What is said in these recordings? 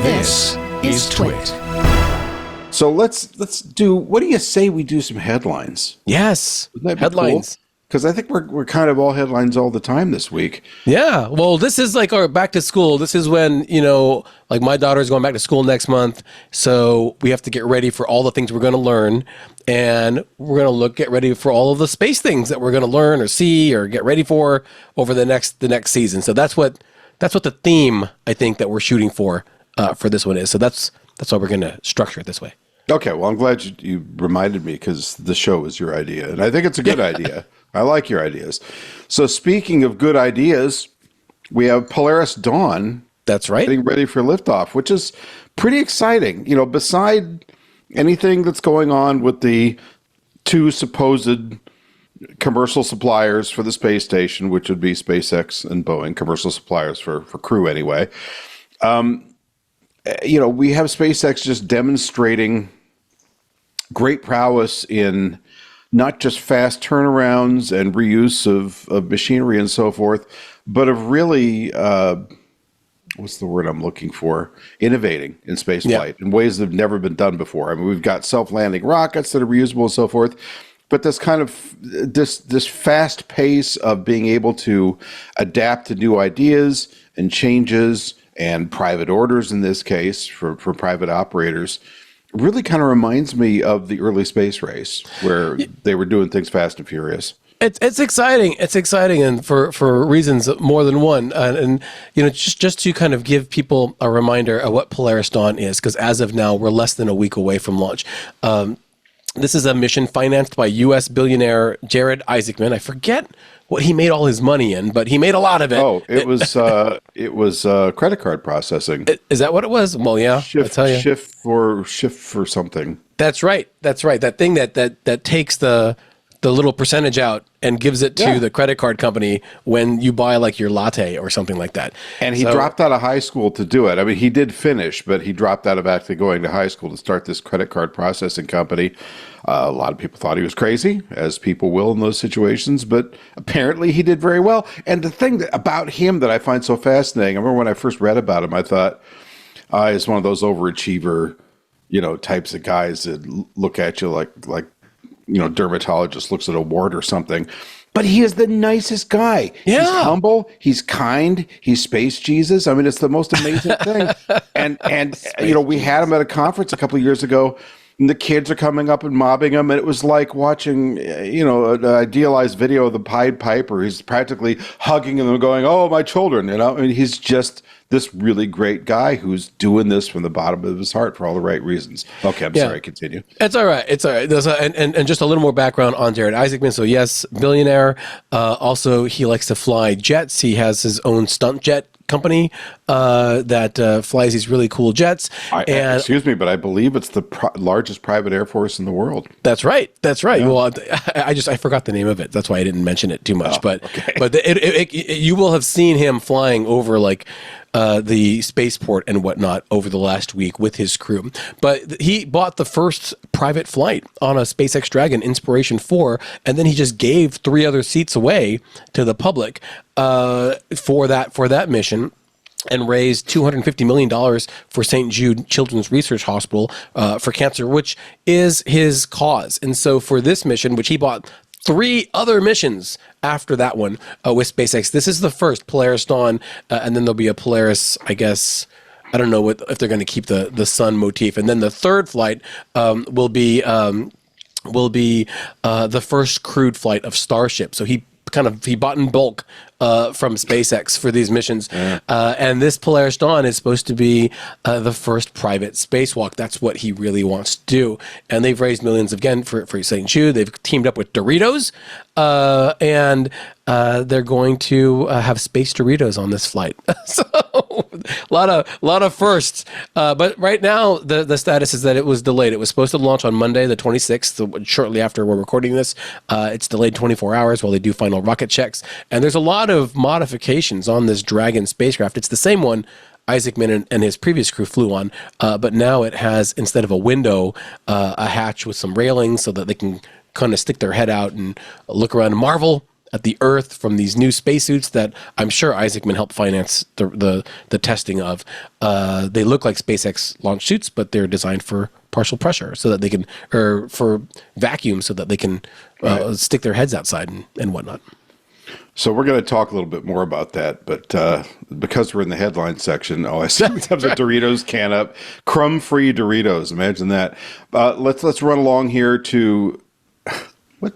This is TWiT. So let's do. What do you say we do some headlines? Yes, headlines. Because I think we're kind of all headlines all the time this week. Yeah. Well, this is like our back to school. This is when, like my daughter's going back to school next month. So we have to get ready for all the things we're going to learn. And we're going to get ready for all of the space things that we're going to learn or see or get ready for over the next season. So that's what the theme, I think, that we're shooting for this one is. So that's why we're going to structure it this way. Okay. Well, I'm glad you reminded me because the show was your idea. And I think it's a good idea. I like your ideas. So speaking of good ideas, we have Polaris Dawn. That's right. Getting ready for liftoff, which is pretty exciting. Beside anything that's going on with the two supposed commercial suppliers for the space station, which would be SpaceX and Boeing, commercial suppliers for crew anyway. We have SpaceX just demonstrating great prowess in not just fast turnarounds and reuse of machinery and so forth, but of really, what's the word I'm looking for? Innovating in spaceflight in ways that have never been done before. I mean, we've got self-landing rockets that are reusable and so forth, but this kind of this fast pace of being able to adapt to new ideas and changes and private orders in this case for private operators really kind of reminds me of the early space race where they were doing things fast and furious. It's exciting. It's exciting, and for reasons more than one. And just to kind of give people a reminder of what Polaris Dawn is, because as of now, we're less than a week away from launch. This is a mission financed by U.S. billionaire Jared Isaacman. I forget what he made all his money in, but he made a lot of it. Oh, it was credit card processing. Is that what it was? Well, yeah, I'll tell you. Shift for something. That's right. That thing that takes the little percentage out and gives it to the credit card company when you buy like your latte or something like that. And he dropped out of high school to do it. I mean, he did finish, but he dropped out of actually going to high school to start this credit card processing company. A lot of people thought he was crazy, as people will in those situations, but apparently he did very well. And the thing about him that I find so fascinating, I remember when I first read about him, I thought, he's one of those overachiever, types of guys that look at you like dermatologist looks at a wart or something. But he is the nicest guy. Yeah. He's humble. He's kind. He's space Jesus. I mean, it's the most amazing thing. And we had him at a conference a couple of years ago, and the kids are coming up and mobbing him, and it was like watching, an idealized video of the Pied Piper. He's practically hugging them and going, "Oh, my children!" I mean, he's just this really great guy who's doing this from the bottom of his heart for all the right reasons. Okay, I'm sorry. Continue. It's all right. It's all right. And just a little more background on Jared Isaacman. So yes, billionaire. Also, he likes to fly jets. He has his own stunt jet company that flies these really cool jets. Excuse me, but I believe it's the largest private air force in the world. That's right. Yeah. Well, I forgot the name of it. That's why I didn't mention it too much. But you will have seen him flying over like the spaceport and whatnot over the last week with his crew. But he bought the first private flight on a SpaceX Dragon Inspiration 4, and then he just gave 3 other seats away to the public for that mission, and raised $250 million for St. Jude Children's Research Hospital for cancer, which is his cause. And so for this mission, which he bought 3 other missions after that one with SpaceX. This is the first Polaris Dawn, and then there'll be a Polaris, I guess. I don't know if they're going to keep the sun motif. And then the third flight will be the first crewed flight of Starship. So he bought in bulk from SpaceX for these missions. And this Polaris Dawn is supposed to be the first private spacewalk. That's what he really wants to do. And they've raised millions again for St. Jude. They've teamed up with Doritos, and they're going to have space Doritos on this flight. So a lot of firsts. But right now, the status is that it was delayed. It was supposed to launch on Monday, the 26th, shortly after we're recording this. It's delayed 24 hours while they do final rocket checks. And there's a lot of modifications on this Dragon spacecraft. It's the same one Isaacman and his previous crew flew on, but now it has, instead of a window, a hatch with some railings so that they can kind of stick their head out and look around and marvel at the Earth from these new spacesuits that I'm sure Isaacman helped finance the testing of. They look like SpaceX launch suits, but they're designed for partial pressure so that they can, or for vacuum so that they can stick their heads outside and whatnot. So we're going to talk a little bit more about that, but because we're in the headline section, I see we have the Doritos can up, crumb-free Doritos. Imagine that. Let's run along here to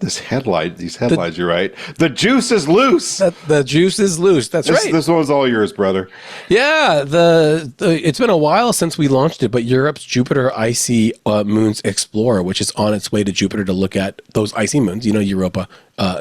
these headlines. You're right. The juice is loose. The juice is loose. That's right. This one's all yours, brother. Yeah, it's been a while since we launched it, but Europe's Jupiter Icy Moons Explorer, which is on its way to Jupiter to look at those icy moons. Europa,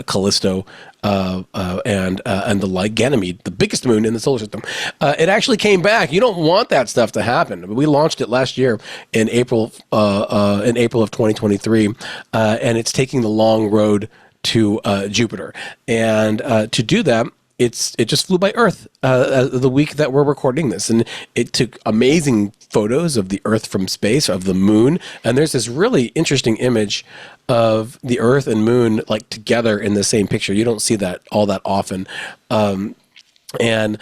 Callisto, and the Ganymede, the biggest moon in the solar system. It actually came back. You don't want that stuff to happen. We launched it last year in April of 2023, and it's taking the long road to Jupiter. And to do that, it just flew by Earth the week that we're recording this, and it took amazing photos of the Earth from space, of the moon, and there's this really interesting image of the Earth and moon like together in the same picture. You don't see that all that often. And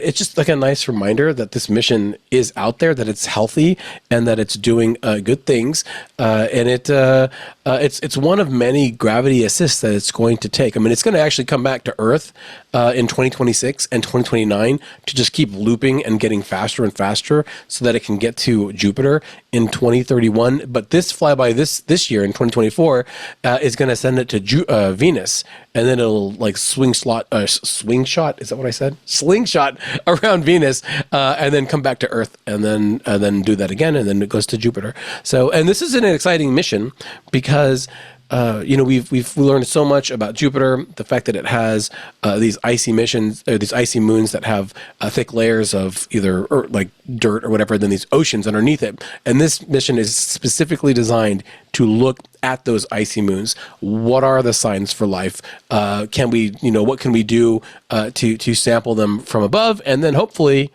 it's just like a nice reminder that this mission is out there, that it's healthy, and that it's doing good things. And it's one of many gravity assists that it's going to take. I mean, it's going to actually come back to Earth in 2026 and 2029 to just keep looping and getting faster and faster so that it can get to Jupiter in 2031. But this flyby this year in 2024 is going to send it to Venus, and then it'll like slingshot. Is that what I said? Slingshot around Venus, and then come back to Earth, and then do that again, and then it goes to Jupiter. So, and this is an exciting mission because we've learned so much about Jupiter. The fact that it has these icy moons that have thick layers of either like dirt or whatever, then these oceans underneath it. And this mission is specifically designed to look at those icy moons. What are the signs for life? What can we do to sample them from above, and then hopefully,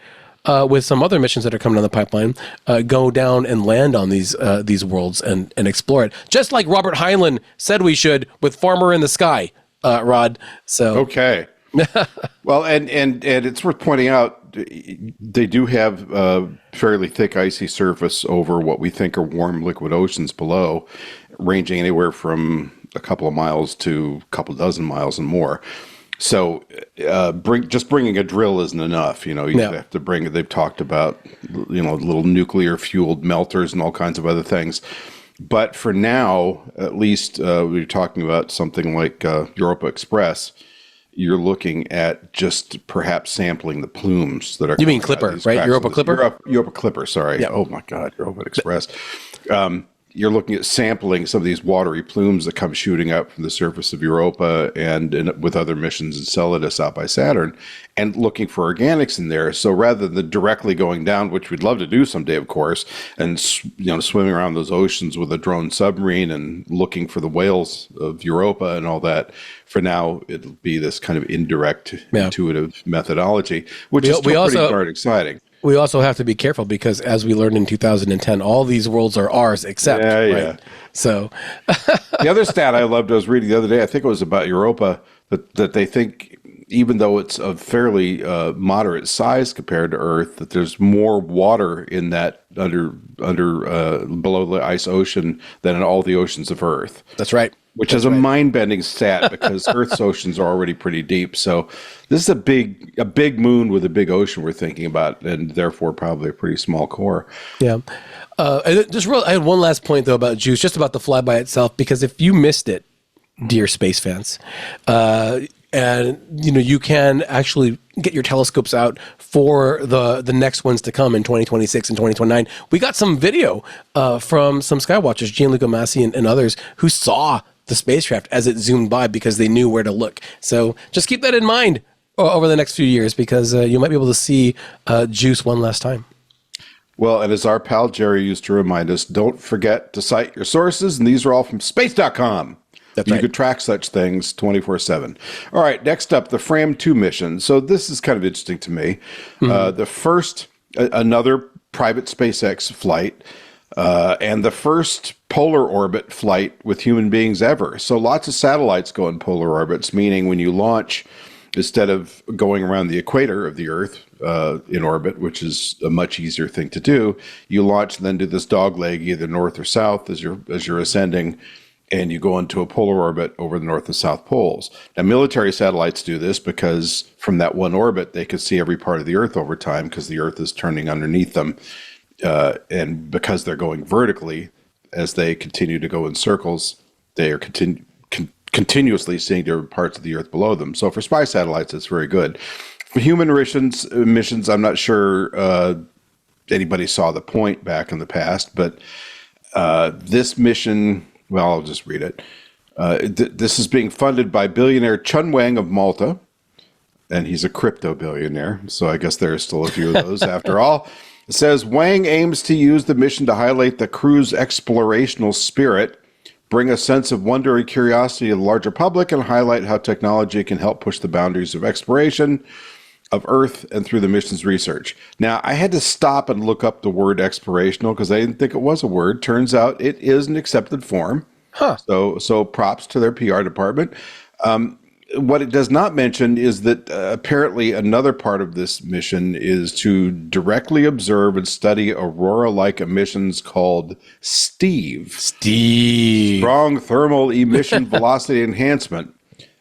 with some other missions that are coming down the pipeline, go down and land on these worlds and explore it, just like Robert Heinlein said we should with Farmer in the Sky, Rod. So okay, well, and it's worth pointing out they do have a fairly thick icy surface over what we think are warm liquid oceans below, ranging anywhere from a couple of miles to a couple dozen miles and more. So bringing a drill isn't enough. You have to bring. They've talked about little nuclear fueled melters and all kinds of other things. But for now, at least we're talking about something like Europa Express. You're looking at just perhaps sampling the plumes that are. You mean Clipper, right? Europa Clipper. Europa Clipper. Sorry. Yeah. Oh my God, Europa Express. You're looking at sampling some of these watery plumes that come shooting up from the surface of Europa and with other missions Enceladus out by Saturn, and looking for organics in there. So rather than directly going down, which we'd love to do someday, of course, and swimming around those oceans with a drone submarine and looking for the whales of Europa and all that, for now it'll be this kind of indirect, intuitive methodology, which is still pretty darn exciting. We also have to be careful because, as we learned in 2010, all these worlds are ours except. Right? So, the other stat I loved, I was reading the other day, I think it was about Europa, that they think, even though it's of fairly moderate size compared to Earth, that there's more water in that under below the ice ocean than in all the oceans of Earth. That's right. Which is a mind-bending stat because Earth's oceans are already pretty deep. So this is a big moon with a big ocean we're thinking about, and therefore probably a pretty small core. Yeah. I had one last point though about JUICE, just about the flyby itself, because if you missed it, dear space fans, and you can actually get your telescopes out for the next ones to come in 2026 and 2029. We got some video from some skywatchers, Gianluca Massi and others, who saw the spacecraft as it zoomed by because they knew where to look. So just keep that in mind over the next few years, because you might be able to see JUICE one last time. Well, and as our pal Jerry used to remind us, don't forget to cite your sources, and these are all from space.com. That's you right. could track such things 24/7. All right, next up, the Fram-2 mission. So this is kind of interesting to me. The first, another private SpaceX flight, and the first polar orbit flight with human beings ever. So lots of satellites go in polar orbits, meaning when you launch, instead of going around the equator of the Earth in orbit, which is a much easier thing to do, you launch and then do this dog leg either north or south as you're ascending, and you go into a polar orbit over the north and south poles. Now, military satellites do this because from that one orbit, they can see every part of the Earth over time because the Earth is turning underneath them. And because they're going vertically, as they continue to go in circles, they are continuously seeing different parts of the Earth below them. So for spy satellites, it's very good. For human missions, I'm not sure anybody saw the point back in the past, but this mission... Well, I'll just read it. This is being funded by billionaire Chun Wang of Malta, and he's a crypto billionaire, so I guess there are still a few of those after all. It says, Wang aims to use the mission to highlight the crew's explorational spirit, bring a sense of wonder and curiosity to the larger public, and highlight how technology can help push the boundaries of exploration of Earth and through the mission's research. Now, I had to stop and look up the word explorational because I didn't think it was a word. Turns out it is an accepted form. Huh. So props to their PR department. What it does not mention is that apparently another part of this mission is to directly observe and study aurora-like emissions called STEVE. Strong Thermal Emission Velocity Enhancement.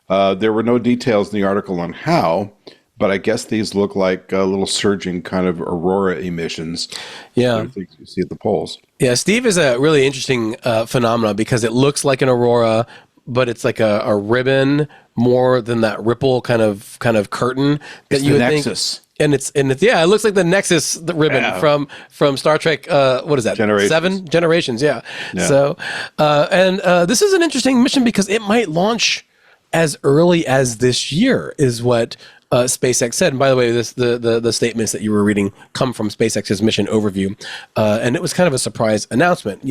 There were no details in the article on how, but I guess these look like little surging kind of aurora emissions. Yeah. You see at the poles. Yeah, STEVE is a really interesting phenomenon because it looks like an aurora, but it's like a ribbon more than that ripple kind of curtain that you would nexus. Think. And it's yeah, it looks like the Nexus ribbon from Star Trek. What is that? Generations. 7 Generations. Yeah. So, this is an interesting mission because it might launch as early as this year, is what SpaceX said. And by the way, the statements that you were reading come from SpaceX's mission overview, and it was kind of a surprise announcement.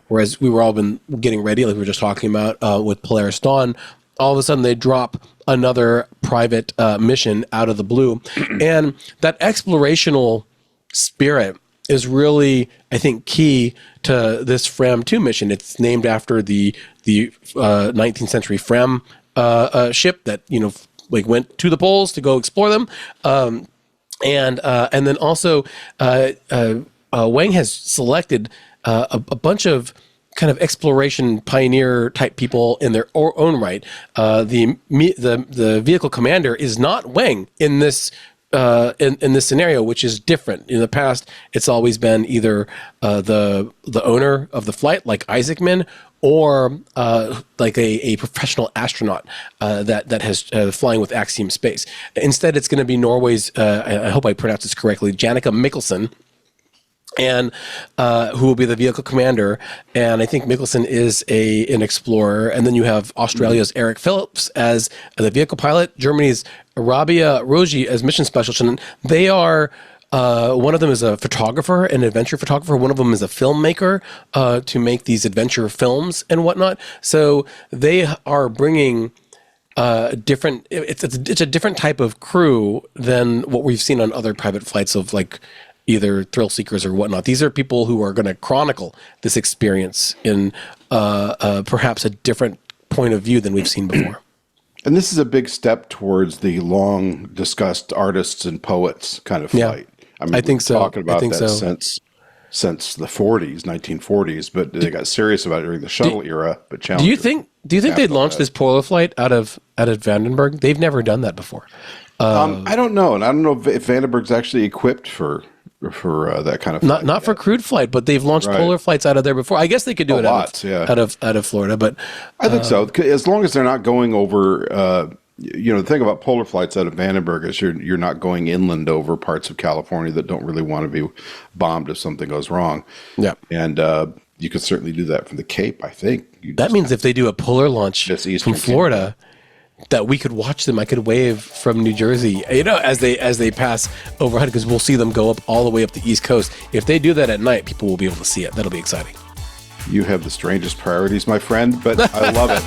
Whereas we were all been getting ready, like we were just talking about with Polaris Dawn, all of a sudden they drop another private mission out of the blue, and that explorational spirit is really, I think, key to this Fram 2 mission. It's named after the 19th century Fram ship that went to the poles to go explore them, and then also Wang has selected a bunch of kind of exploration pioneer type people in their own right. The vehicle commander is not Wang in this in this scenario, which is different. In the past, it's always been either the owner of the flight, like Isaacman, or like a professional astronaut that has flying with Axiom Space. Instead, it's going to be Norway's, I hope I pronounced this correctly, Jannica Mikkelsen, and who will be the vehicle commander. And I think Mikkelsen is an explorer. And then you have Australia's Eric Phillips as the vehicle pilot, Germany's Rabia Roji as mission specialist. And they are, one of them is a photographer, an adventure photographer. One of them is a filmmaker to make these adventure films and whatnot. So they are bringing different, it's a different type of crew than what we've seen on other private flights of like either thrill seekers or whatnot. These are people who are going to chronicle this experience in perhaps a different point of view than we've seen before. And this is a big step towards the long discussed artists and poets kind of flight. I mean, I think so. Talking about that since the 1940s, but they got serious about it during the shuttle era. But do you think they'd launch this polar flight out of Vandenberg? They've never done that before. I don't know, and I don't know if Vandenberg's actually equipped for that kind of flight. Not for crewed flight, but they've launched polar flights out of there before. I guess they could do out of Florida, but I think so. As long as they're not going over. The thing about polar flights out of Vandenberg is you're not going inland over parts of California that don't really want to be bombed if something goes wrong. Yeah, and you could certainly do that from the Cape. I think that means if they do a polar launch from Florida, that we could watch them. I could wave from New Jersey, as they pass overhead, because we'll see them go up all the way up the East Coast. If they do that at night, people will be able to see it. That'll be exciting. You have the strangest priorities, my friend, but I love it.